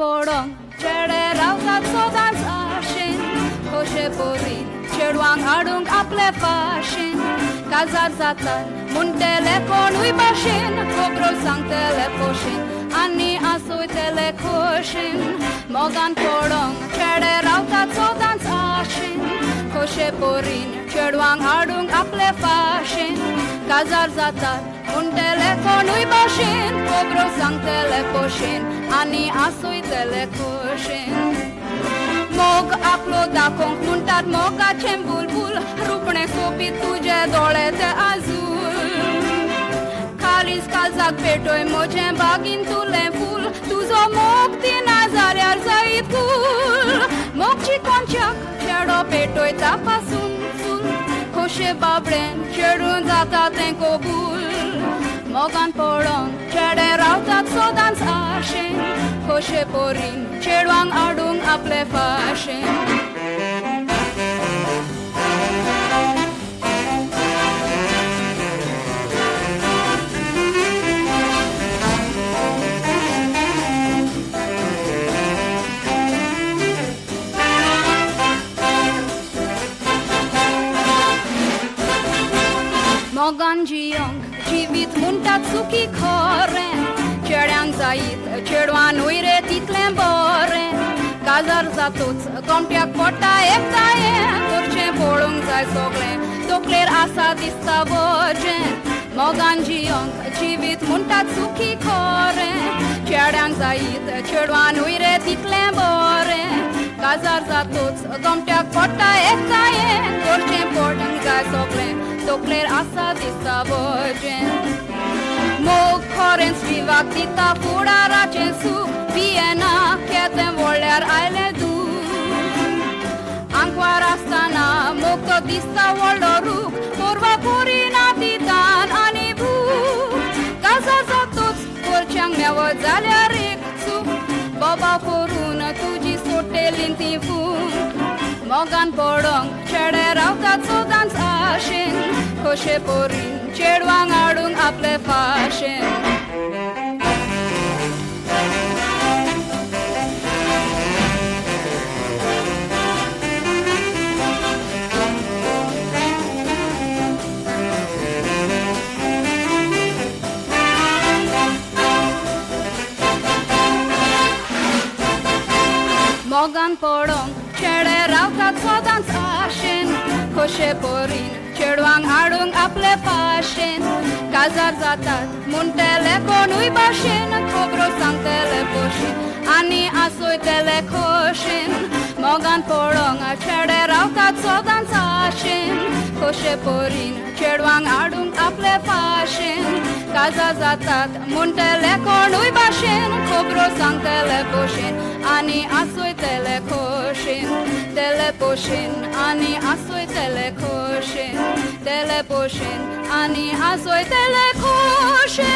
porong चेडे रावतात सोदांच आशेन खोशे पोरीन चेडवांक हाडूंक आपले फाशीन काजार जातात म्हणटले कोणूय भाशेन खबरो सांगतले पोशेन आनी आसोयतले खोशेन मोगान पडोंक चेडे रावतात सोदांच आशेन खोशे पोरीन चेडवांक हाडूंक आपले फाशीन काजार जातात म्हणटले कोणूय भाशेन खबरो सांगतले पोशेन आनी आसोयतले खोशेन मोग आपलो दाखोवंक म्हणटात मोगाचें बुलबुल रुपणे सोपी तुजे दोळे ते आजूल खालीच काळजाक पेटोय म्हजें बागीन तुलें फूल तुजो मोग दिना जाल्यार जायत फूल मोगची कोणच्याक चेडो पेटोयता पासून फूल खोशे बाबडेन चेडून जाता तें कबूल मोगान पडोंक चेडे रावतात सोदांच आशेन खोशे पोरीन चेडवांक हाडूंक आपले फाशेन मोगान जियोंक जिवीत म्हणटात सुखी खरें चेड्यांक जायत चेडवानूय रे तितलें बरें काजार जातूच कोमट्याक पडटा एकदांयें करचें पळोवंक जाय सगळें तकलेर आसा दिसता बजें मोगान जियोंक जिवीत म्हणटात सुखी खरें चेड्यांक जायत चेडवानूय रे तितलें बरें काजार जातूच कोमट्याक पडटा एकदांयें करचें पळोवंक जाय सगळें तकलेर आसा दिसता बजें मोग खरेंच जिवाक दिता फुडाराचें सूख पियेना केतें व्हडल्यार आयलें दूख आंकवार आसतना मोग तो दिसता व्हडलो रूख पोरवा करिना दितान आनी भूक काजार जातूच करच्यांक मेवत जाल्यार एक चूक बोबा करून तुजी सोडटेली ती फूक मोगान पडोंक चेडे रावतात सोदांच आशेन खोशे पोरीन चेडवांक हाडूंक आपले फाशेन मोगान पडोंक चेडे रावतात सोदांच आशेन खोशे पोरीन चेडवांक हाडूंक आपले फाशेन काजार जातात म्हणटले कोणूय भाशेन खबरो सांगतले पोशेन आनी आसोयतले खोशेन मोगान पडोंक चेडे रावतात सोदांच आशेन खोशे पोरीन चेडवांक हाडूंक आपले फाशेन काजार जातात म्हणटले कोणूय भाशेन खबरो सांगतले पोशेन आनी आसोयतले खोशेन तेले पोशेन आनी आसोयतले खोशेन तेले पोशेन आनी आसोयतले खोशेन